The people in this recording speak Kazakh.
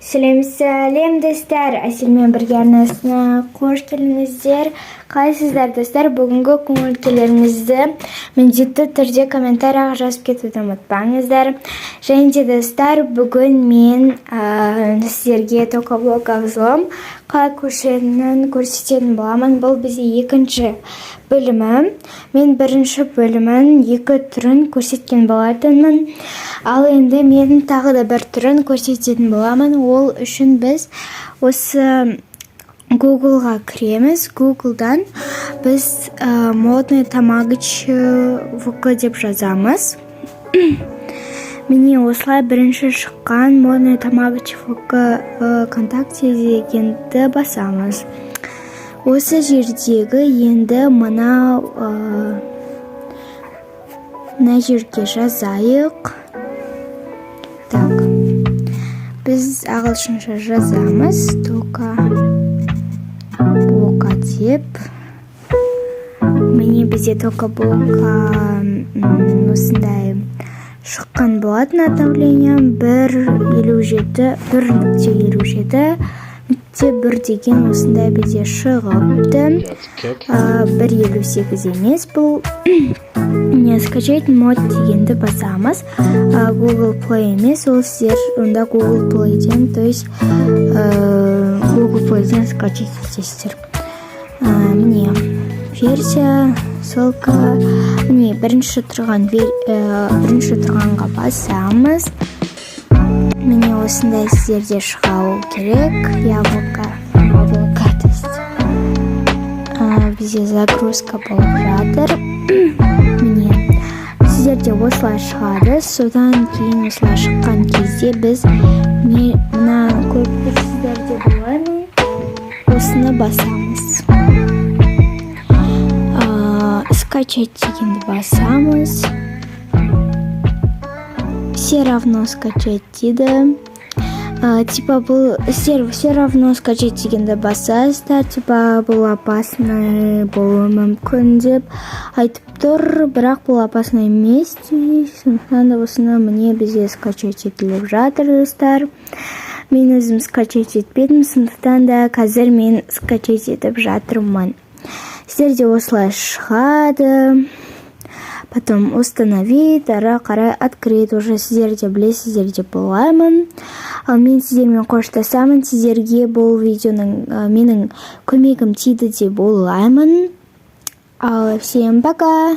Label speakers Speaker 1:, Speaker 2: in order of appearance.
Speaker 1: Сәлем достар, Әселмен бірге арнасына қош келдіңіздер. Қалайсыздар достар? Бүгінгі көңіл-күйлеріңізді міндетті түрде комментарияға жазып кетуді ұмытпаңыздар. Және де достар, бүгін мен сіздерге токоблок обзорым қалай көрсететін боламын. Бұл бізде екінші бөлімі. Мен бірінші бөлімін екі түрін көрсеткен болатынмын. Ал енді мен тағы да бір түрін көрсететін боламын. Ол үшін біз осы Google-ға кіреміз. Google-дан біз модный тамагыч ВК деп жазамыз. Міне осылай бірінші шыққан модный тамагыч ВК ВКонтакте дегенді басамыз. Осы жердегі енді мына жерге жазайық. Так, біз ағылшынша жазамыз. Токоблок деп. Міне бізде токоблок осындай шыққан болатын атауление 1.57.1 деген осындай бізде шығыпты. 1.58 емес бұл. Не скачать мод дегенді басамыз. Google Play емес, ол сіздер онда Google Play'ден, то есть Google Play'ден скачать етесіздер. Міне версия, ссылка. Міне бірінші тұрғанға басамыз. Міне осындай сіздерде шығау керек. Яблоко бізде загрузка болып жатыр. Міне сіздерде осылай шығады. Содан кейін осылай шыққан кезде біз мына көріп сіздерде болайын. Осыны басамыз. Скачать дегенді басамыз. Все равно скачать дейді. Типа бұл все равно скачать дегенді басасыздар. Типа бұл опасный болуы мүмкін деп айтып тұр, бірақ бұл опасный емес. Сондықтан да осыны міне бізде скачать етіліп жатыр достар. Мен өзім скачать етпедім, сондықтан да қазір мен скачать етіп жатырмын. Сіздерде осылай шығады. Потом установить, ары қарай открыть. Уже сіздерде білесіздер деп болаймын. Ал мен сіздермен қоштасамын. Сіздерге бұл видеоның менің көмегім тиді деп ойлаймын. Ал всем пока!